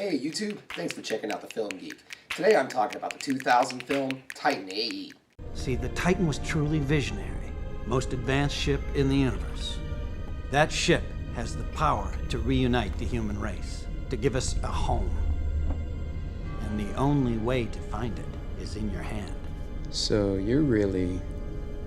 Hey YouTube, thanks for checking out the Film Geek. Today I'm talking about the 2000 film Titan AE. See, the Titan was truly visionary, most advanced ship in the universe. That ship has the power to reunite the human race, to give us a home. And the only way to find it is in your hand. So you're really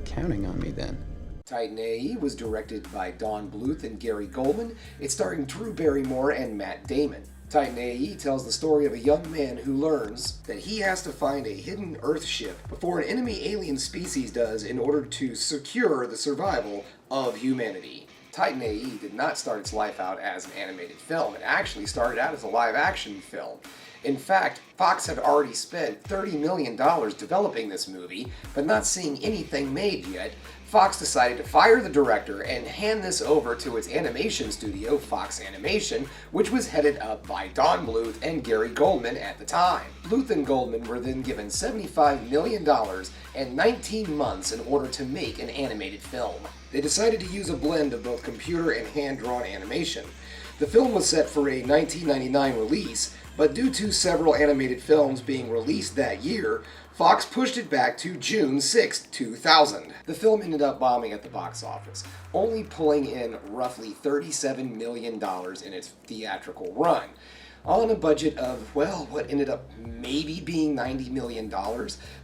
counting on me then? Titan AE was directed by Don Bluth and Gary Goldman. It's starring Drew Barrymore and Matt Damon. Titan AE tells the story of a young man who learns that he has to find a hidden Earth ship before an enemy alien species does in order to secure the survival of humanity. Titan AE did not start its life out as an animated film. It actually started out as a live-action film. In fact, Fox had already spent $30 million developing this movie, but not seeing anything made yet. Fox decided to fire the director and hand this over to its animation studio, Fox Animation, which was headed up by Don Bluth and Gary Goldman at the time. Bluth and Goldman were then given $75 million and 19 months in order to make an animated film. They decided to use a blend of both computer and hand-drawn animation. The film was set for a 1999 release, but due to several animated films being released that year, Fox pushed it back to June 6, 2000. The film ended up bombing at the box office, only pulling in roughly $37 million in its theatrical run. On a budget of, well, what ended up maybe being $90 million,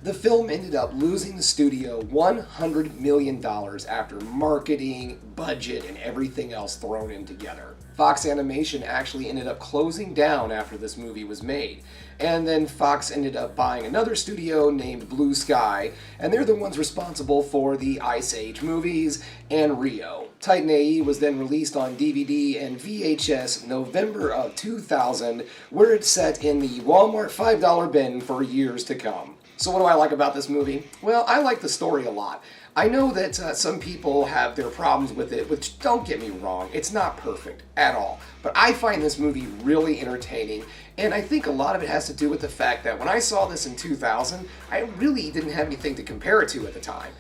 the film ended up losing the studio $100 million after marketing, budget, and everything else thrown in together. Fox Animation actually ended up closing down after this movie was made. And then Fox ended up buying another studio named Blue Sky, and they're the ones responsible for the Ice Age movies and Rio. Titan AE was then released on DVD and VHS November of 2000, where it's set in the Walmart $5 bin for years to come. So what do I like about this movie? Well, I like the story a lot. I know that some people have their problems with it, which, don't get me wrong, it's not perfect at all. But I find this movie really entertaining, and I think a lot of it has to do with the fact that when I saw this in 2000, I really didn't have anything to compare it to at the time.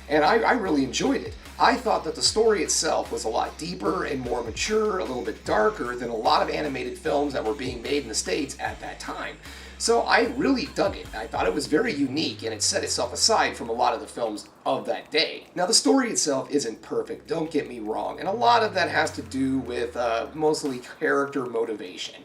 And I really enjoyed it. I thought that the story itself was a lot deeper and more mature, a little bit darker than a lot of animated films that were being made in the States at that time. So I really dug it. I thought it was very unique, and it set itself aside from a lot of the films of that day. Now, the story itself isn't perfect, don't get me wrong, and a lot of that has to do with mostly character motivation.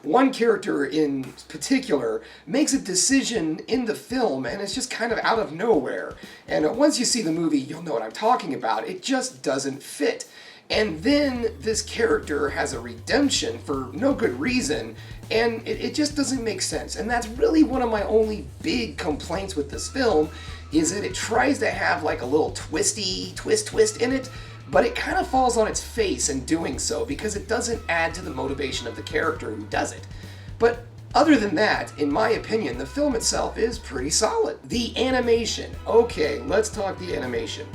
One character in particular makes a decision in the film, and it's just kind of out of nowhere. And once you see the movie, you'll know what I'm talking about. It just doesn't fit. And then this character has a redemption for no good reason, and it just doesn't make sense. And that's really one of my only big complaints with this film, is that it tries to have like a little twist in it, but it kind of falls on its face in doing so because it doesn't add to the motivation of the character who does it. But other than that, in my opinion, the film itself is pretty solid. The animation. Okay, let's talk the animation.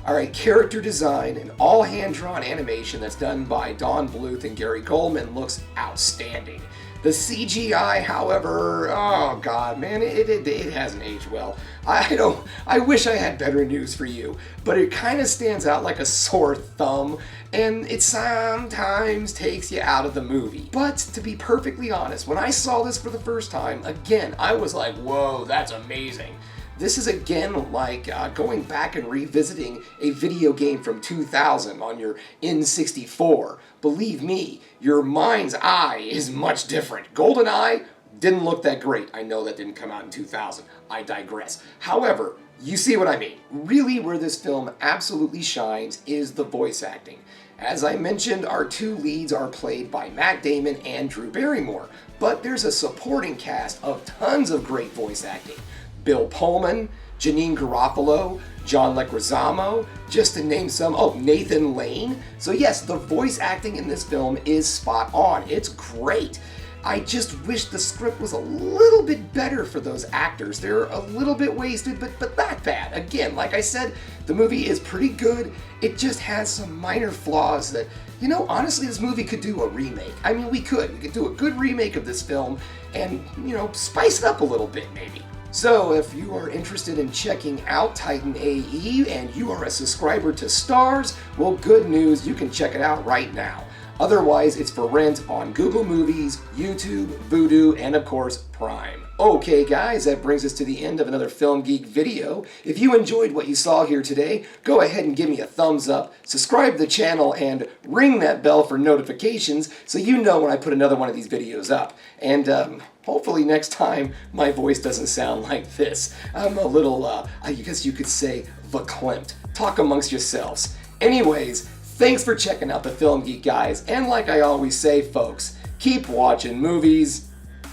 Alright, character design and all hand-drawn animation that's done by Don Bluth and Gary Goldman looks outstanding. The CGI, however, oh god, man, it hasn't aged well. I wish I had better news for you, but it kind of stands out like a sore thumb, and it sometimes takes you out of the movie. But to be perfectly honest, when I saw this for the first time, again, I was like, whoa, that's amazing. This is again like going back and revisiting a video game from 2000 on your N64. Believe me, your mind's eye is much different. GoldenEye didn't look that great. I know that didn't come out in 2000. I digress. However, you see what I mean. Really, where this film absolutely shines is the voice acting. As I mentioned, our two leads are played by Matt Damon and Drew Barrymore, but there's a supporting cast of tons of great voice acting. Bill Pullman, Janine Garofalo, John Leguizamo, just to name some. Oh, Nathan Lane. So yes, the voice acting in this film is spot on. It's great. I just wish the script was a little bit better for those actors. They're a little bit wasted, but not bad. Again, like I said, the movie is pretty good. It just has some minor flaws that, you know, honestly, this movie could do a remake. I mean, we could do a good remake of this film and, you know, spice it up a little bit maybe. So if you are interested in checking out Titan AE and you are a subscriber to Stars, well, good news, you can check it out right now. Otherwise, it's for rent on Google Movies, YouTube, Vudu, and of course, Prime. Okay guys, that brings us to the end of another Film Geek video. If you enjoyed what you saw here today, go ahead and give me a thumbs up, subscribe to the channel, and ring that bell for notifications so you know when I put another one of these videos up. And hopefully next time my voice doesn't sound like this. I'm a little, I guess you could say, verklempt. Talk amongst yourselves. Anyways, thanks for checking out the Film Geek guys, and like I always say folks, keep watching movies.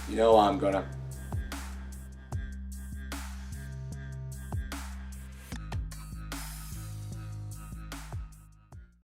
You know I'm gonna.